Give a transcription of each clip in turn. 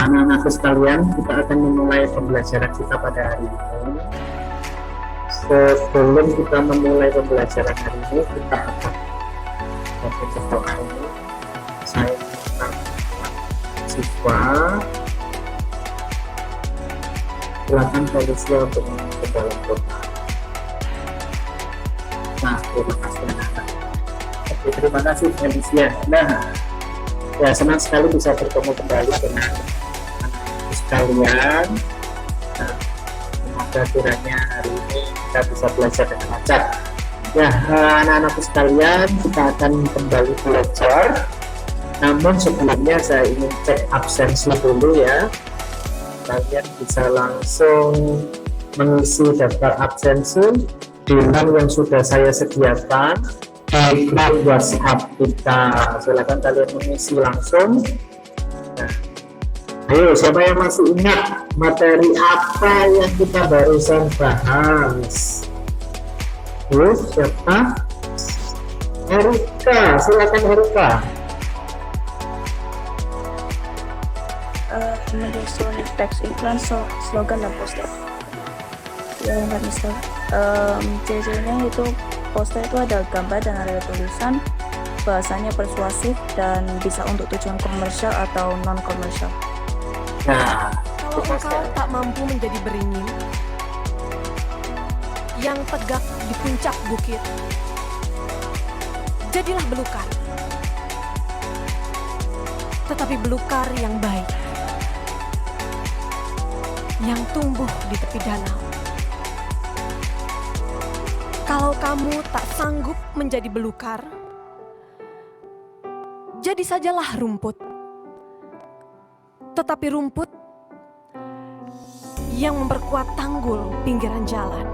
Nah, anak-anakku sekalian, kita akan memulai pembelajaran kita pada hari ini. Sebelum kita memulai pembelajaran hari ini, kita akan berdoa ini. Saya minta siswa silakan Felicia untuk masuk ke dalam doa. Nah, terima kasih anak-anak. Oke, terima kasih Felicia. Nah, ya senang sekali bisa bertemu kembali dengan anak-anak sekalian. Nah, semoga kiranya hari ini kita bisa belajar dengan lancar. Ya, anak-anakku sekalian, kita akan kembali belajar. Namun sebelumnya saya ingin cek absensi dulu ya. Kalian bisa langsung mengisi daftar absensi di link yang sudah saya sediakan di grup WhatsApp kita. Silakan kalian mengisi langsung. Nah, ayo, siapa yang masih ingat materi apa yang kita barusan bahas? Siapa? Erika, silakan Erika. Menyusun teks iklan, slogan dan poster. Ya, enggak Mister. Ciri-cirinya itu poster itu ada gambar dan ada tulisan, bahasanya persuasif dan bisa untuk tujuan komersial atau non komersial. Nah, kalau engkau tak mampu menjadi beringin yang tegak di puncak bukit, jadilah belukar, tetapi belukar yang baik, yang tumbuh di tepi danau. Kalau kamu tak sanggup menjadi belukar, jadi sajalah rumput, tetapi rumput yang memperkuat tanggul pinggiran jalan.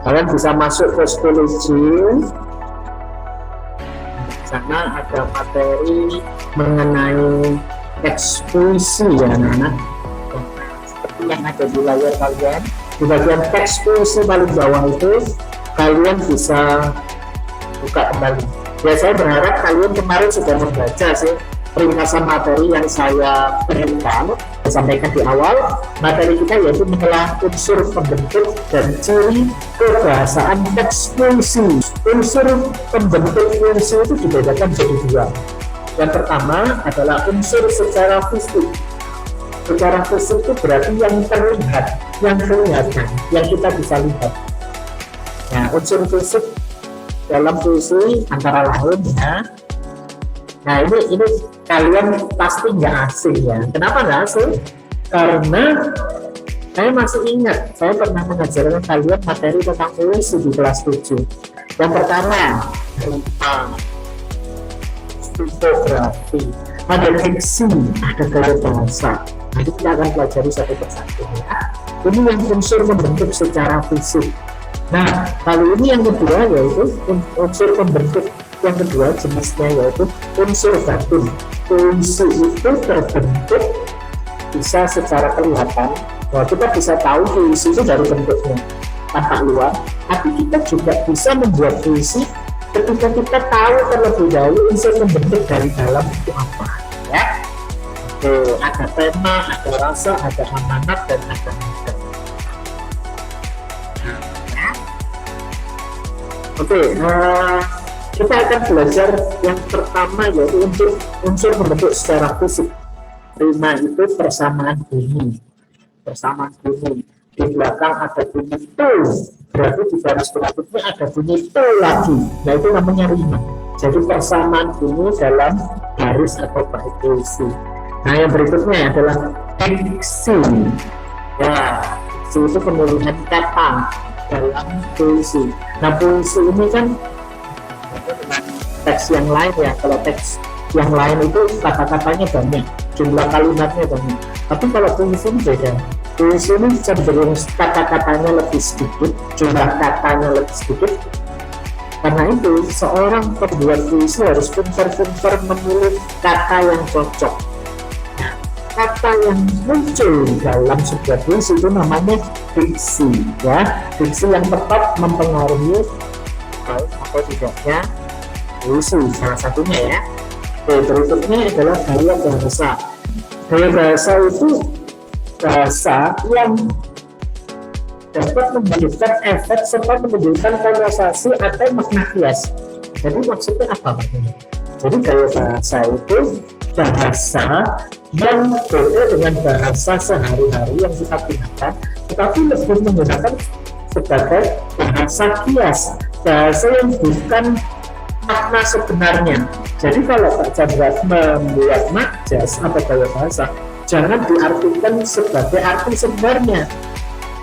kalian bisa masuk ke psikologi. Di sana ada materi mengenai teks puisi ya anak-anak. Seperti yang ada di layar kalian, di bagian teks puisi paling bawah itu kalian bisa buka kembali. Ya, saya berharap kalian kemarin sudah membaca sih ringkasan materi yang saya berikan, sampaikan di awal. Materi kita yaitu mengenai unsur pembentuk dan ciri kebahasaan teks puisi. Unsur pembentuk puisi itu dibedakan jadi dua. Yang pertama adalah unsur secara fisik. Secara fisik itu berarti yang terlihat, yang kelihatan, yang kita bisa lihat. Nah, unsur fisik dalam puisi antara lain ya. Nah, ini kalian pasti nggak asing ya. Kenapa nggak asing? Karena saya masih ingat, saya pernah mengajarkan kalian materi tentang puisi di kelas 7. Yang pertama, tipografi, ada diksi, ada gaya bahasa. Nanti kita akan pelajari satu persatu ya. Ini yang unsur membentuk secara fisik. Nah, kali ini yang kedua yaitu unsur pembentuk. Yang kedua jenisnya yaitu unsur batin. Puisi itu terbentuk bisa secara kelihatan. Nah, kita bisa tahu puisi itu dari bentuknya tampak luar, tapi kita juga bisa membuat puisi ketika kita tahu terlebih dahulu unsur pembentuk dari dalam itu apa ya. Ada tema, ada rasa, ada amanat, dan ada nada. Oke, kita akan belajar yang pertama yaitu unsur pembentuk secara fisik. Prima itu persamaan bunyi. Persamaan bunyi. Di belakang ada bunyi tu, berarti di garis berikutnya ada bunyi tu lagi. Nah, itu namanya rima. Jadi persamaan bunyi dalam garis atau bait puisi. Nah, yang berikutnya adalah diksi. Ya, diksi itu pemilihan kata dalam puisi. Nah, puisi ini kan teks yang lain ya. Kalau teks yang lain itu kata-katanya banyak, jumlah kalimatnya banyak. Tapi kalau puisi ini beda. Puisi ini cenderung kata-katanya lebih sedikit, jumlah katanya lebih sedikit. Karena itu seorang pembuat puisi harus pintar-pintar memilih kata yang cocok. Nah, kata yang muncul dalam sebuah puisi itu namanya diksi ya. Diksi yang tepat mempengaruhi baik atau tidaknya puisi, salah satunya ya. Berikutnya adalah gaya bahasa. Gaya bahasa itu bahasa yang dapat memberikan efek serta menimbulkan konotasi atau makna kias. Jadi maksudnya apa? Jadi gaya bahasa itu bahasa yang beda dengan bahasa sehari-hari yang kita gunakan, tetapi lebih menggunakan sebagai bahasa kias, bahasa yang bukan makna sebenarnya. Jadi kalau Pak Chandra membuat majas atau gaya bahasa, jangan diartikan sebagai arti sebenarnya.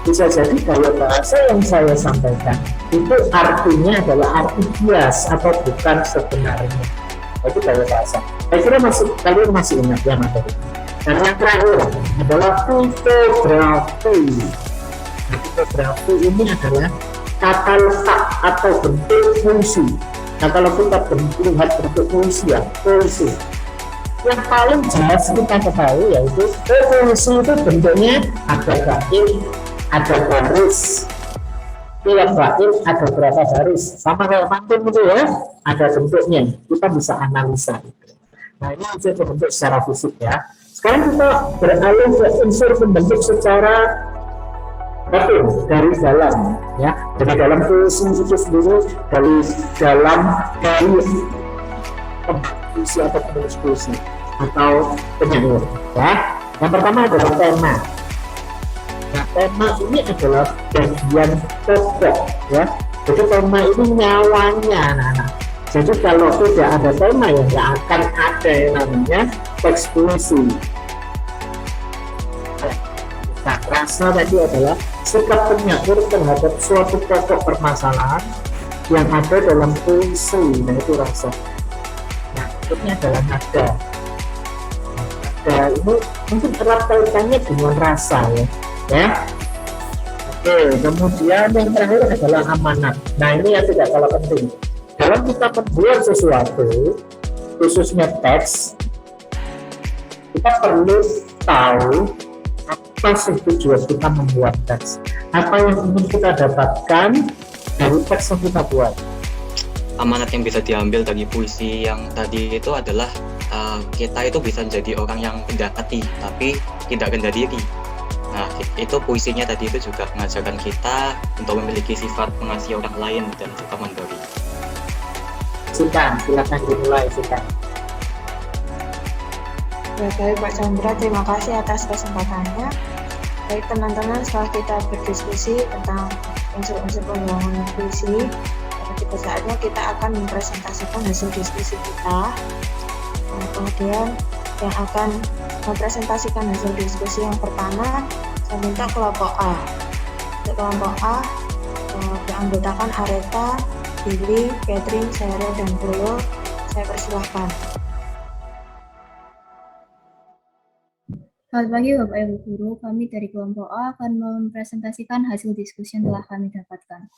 Bisa jadi gaya bahasa yang saya sampaikan itu artinya adalah arti kias atau bukan sebenarnya. Itu gaya bahasa. Saya kira kalian masih ingat ya materi. Dan yang terakhir adalah tipografi. Nah, tipografi ini adalah tata letak atau bentuk fungsi. Nah, kalau kita lihat bentuk fungsi ya, fungsi yang paling jelas kita ketahui yaitu fungsi itu bentuknya ada garis, ada baris. Yang baik ada berapa baris, sama kayak pantun itu ya, ada bentuknya, kita bisa analisa. Nah, ini unsur pembentuk secara fisik ya. Sekarang kita beralih ke unsur pembentuk secara dari dalam ya, dari dalam fungsi itu sendiri, dari fungsi atau penulis fungsi atau penyair ya. Yang pertama adalah tema. Nah, tema ini adalah bagian pokok ya. Jadi tema ini nyawanya anak-anak. Jadi kalau tidak ada tema ya nggak akan ada yang namanya teks puisi. Nah, rasa tadi adalah sikap penyair terhadap suatu pokok permasalahan yang ada dalam puisi. Nah, itu rasa. Nah, ini adalah nada. Nada ini mungkin erat kaitannya dengan rasa ya. Oke, kemudian yang terakhir adalah amanat. Nah, ini yang tidak kalah penting. Dalam kita membuat sesuatu, khususnya teks, kita perlu tahu apa sih tujuan kita membuat teks, apa yang ingin kita dapatkan dari teks yang kita buat. Amanat yang bisa diambil dari puisi yang tadi itu adalah kita itu bisa menjadi orang yang rendah hati tapi tidak rendah diri. Nah, itu puisinya tadi itu juga mengajarkan kita untuk memiliki sifat mengasihi orang lain dan juga memberi. Silakan dimulai, Silakan. Ya, baik Pak Chandra, terima kasih atas kesempatannya. Baik teman-teman, setelah kita berdiskusi tentang unsur-unsur pembangunan puisi, pada saatnya kita akan mempresentasikan hasil diskusi kita. Nah, kemudian yang akan mempresentasikan hasil diskusi yang pertama, saya minta kelompok A. Untuk kelompok A dianggotakan Areta, Billy, Catherine, Sarah, dan Cleo. Saya persilahkan. Selamat pagi Bapak Ibu Guru, kami dari kelompok A akan mempresentasikan hasil diskusi yang telah kami dapatkan.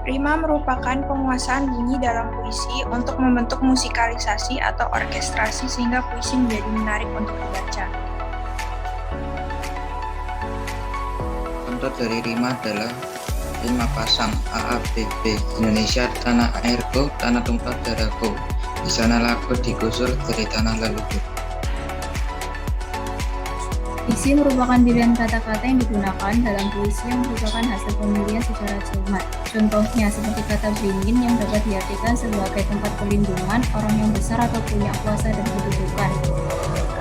Rima merupakan penguasaan bunyi dalam puisi untuk membentuk musikalisasi atau orkestrasi sehingga puisi menjadi menarik untuk dibaca. Contoh dari rima adalah rima pasang AABB Indonesia tanah airku, tanah tumpah darahku. Di sana lagu digusur dari tanah leluhur. Diksi merupakan pilihan kata-kata yang digunakan dalam puisi yang merupakan hasil pemilihan secara cermat. Contohnya seperti kata beringin yang dapat diartikan sebagai tempat perlindungan orang yang besar atau punya kuasa dan kedudukan.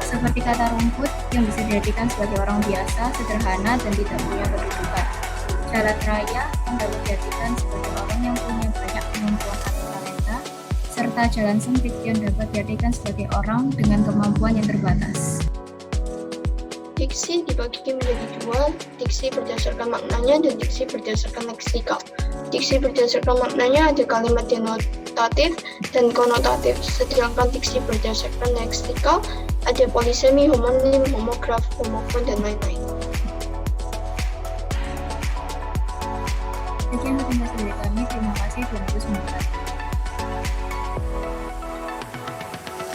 Seperti kata rumput yang bisa diartikan sebagai orang biasa, sederhana, dan tidak punya kedudukan. Jalan raya yang dapat diartikan sebagai orang yang punya banyak kemampuan atau talenta, serta jalan sempit yang dapat diartikan sebagai orang dengan kemampuan yang terbatas. Diksi dibagi menjadi dua, diksi berdasarkan maknanya dan diksi berdasarkan leksikal. Diksi berdasarkan maknanya ada kalimat denotatif dan konotatif, sedangkan diksi berdasarkan leksikal ada polisemi, homonim, homograf, homofon, dan lain-lain. Sekian presentasi dari kami, terima kasih dan terus memberkati.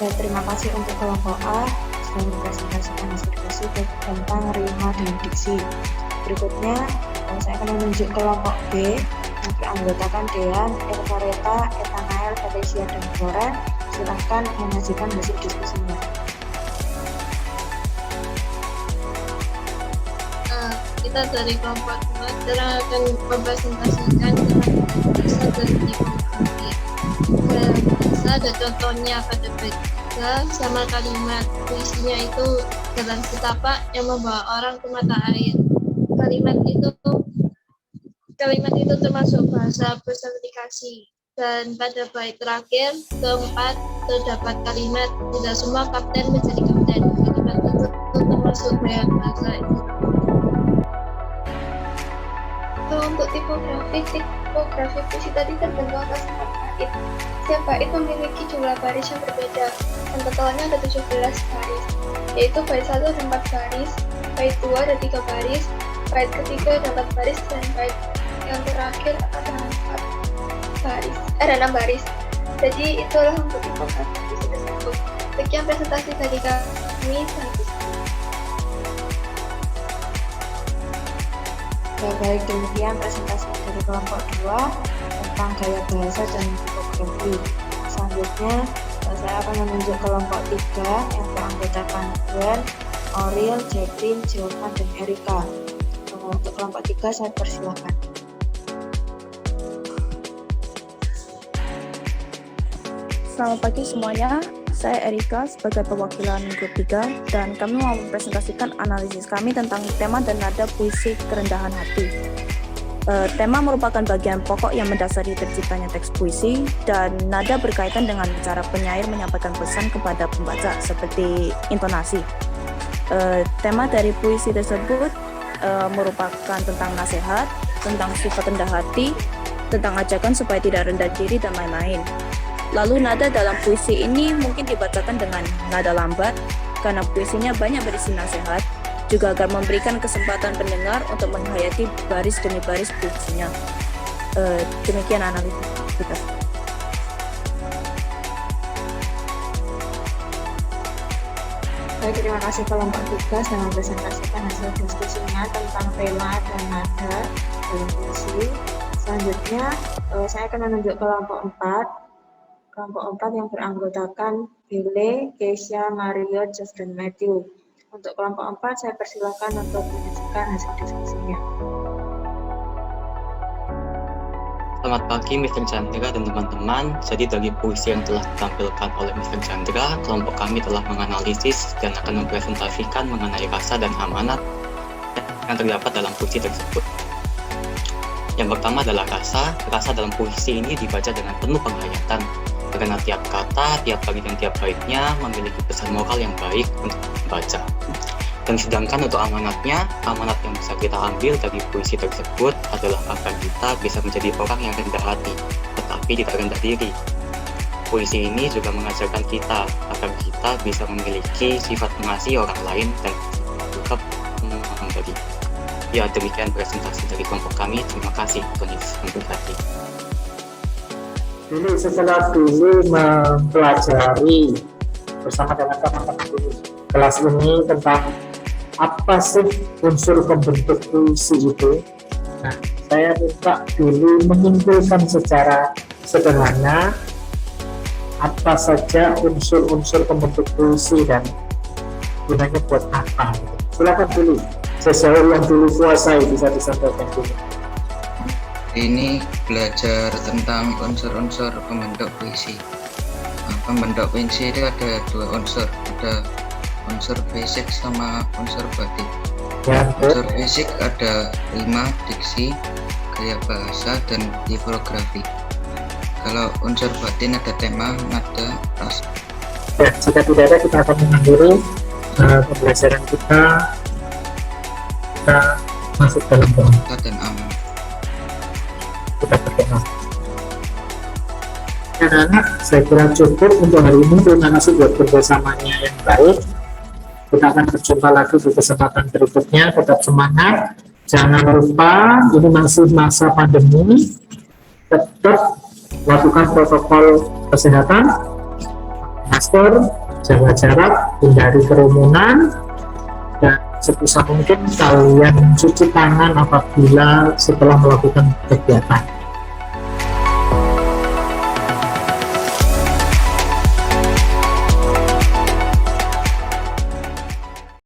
Dan terima kasih untuk kelompok A sudah mempresentasikan diskusi tentang rima dan diksi. Berikutnya, saya akan menunjuk kelompok B yang beranggotakan Dean, Elvareta, Etanael, Felicia, dan Flora. Silahkan menyajikan hasil diskusinya. Kita dari kelompok 2 sekarang akan mempresentasikan tentang bahasa dan tipografi. Bahasa ada contohnya pada bait 3 sama kalimat puisinya itu jalan setapak yang membawa orang ke mata air. Kalimat itu termasuk bahasa personifikasi. Dan pada bait terakhir keempat terdapat kalimat tidak semua kapten menjadi kapten. Kalimat itu termasuk gaya bahasa. Kalau untuk tipografi puisi tadi terbentuk atas 4 bait. Setiap bait memiliki jumlah baris yang berbeda dan totalnya ada 17 baris, yaitu bait 1 ada 4 baris, bait 2 ada 3 baris, bait ketiga ada 4 baris, dan bait yang terakhir ada 6 baris. Jadi itulah untuk tipografi puisi tersebut. Sekian presentasi dari kami. Baik, demikian presentasi dari kelompok 2 tentang gaya bahasa dan tipografi. Selanjutnya, saya akan menunjuk kelompok 3 yang beranggotakan Gwen, Oril, Jacqueline, Jovan, dan Erika. Untuk kelompok 3 saya persilakan. Selamat pagi semuanya, saya Erika sebagai perwakilan grup 3 dan kami mau mempresentasikan analisis kami tentang tema dan nada puisi Kerendahan Hati. Tema merupakan bagian pokok yang mendasari terciptanya teks puisi dan nada berkaitan dengan cara penyair menyampaikan pesan kepada pembaca seperti intonasi. Tema dari puisi tersebut merupakan tentang nasihat, tentang sifat rendah hati, tentang ajakan supaya tidak rendah diri dan lain-lain. Lalu nada dalam puisi ini mungkin dibacakan dengan nada lambat karena puisinya banyak berisi nasihat, juga agar memberikan kesempatan pendengar untuk menghayati baris demi baris puisinya. Demikian analisis kita. Baik, terima kasih kelompok 3 sudah mempresentasikan hasil diskusinya tentang tema dan nada dalam puisi. Selanjutnya, saya akan menunjuk kelompok 4. Kelompok 4 yang beranggotakan Bele, Keisha, Mario, Jeff, dan Matthew. Untuk kelompok 4, saya persilakan untuk menyajikan hasil diskusinya. Selamat pagi Mr. Chandra dan teman-teman. Jadi dari puisi yang telah ditampilkan oleh Mr. Chandra, kelompok kami telah menganalisis dan akan mempresentasikan mengenai rasa dan amanat yang terdapat dalam puisi tersebut. Yang pertama adalah rasa. Rasa dalam puisi ini dibaca dengan penuh penghayatan, karena tiap kata, tiap baris dan tiap baitnya memiliki pesan moral yang baik untuk membaca. Dan sedangkan untuk amanatnya, amanat yang bisa kita ambil dari puisi tersebut adalah agar kita bisa menjadi orang yang rendah hati, tetapi tidak rendah diri. Puisi ini juga mengajarkan kita agar kita bisa memiliki sifat mengasihi orang lain dan juga memberi. Ya, demikian presentasi dari kelompok kami. Terima kasih, Tony. Dulu setelah mempelajari bersama dengan teman-teman di kelas ini tentang apa sih unsur pembentuk puisi itu. Nah, saya minta dulu menyimpulkan secara sederhana apa saja unsur-unsur pembentuk puisi dan gunanya buat apa. Silakan dulu, sesuai yang dulu kuasai bisa disampaikan dulu. Ini belajar tentang unsur-unsur pembentuk puisi. Pembentuk puisi itu ada 2 unsur, ada unsur fisik sama unsur batin. Unsur fisik ada 5, diksi, gaya bahasa, dan tipografi. Kalau unsur batin ada tema, nada, rasa. Ya, jika tidak ada kita akan mengakhiri pembelajaran kita masuk dalam doa dan aman. Kita berdoa. Anak-anak, saya kira cukup untuk hari ini. Terima kasih buat kerjasamanya yang baik. Kita akan berjumpa lagi di kesempatan berikutnya. Tetap semangat, jangan lupa ini masih masa pandemi, tetap lakukan protokol kesehatan, masker, jaga jarak, hindari kerumunan, dan sebisa mungkin kalian cuci tangan apabila setelah melakukan kegiatan.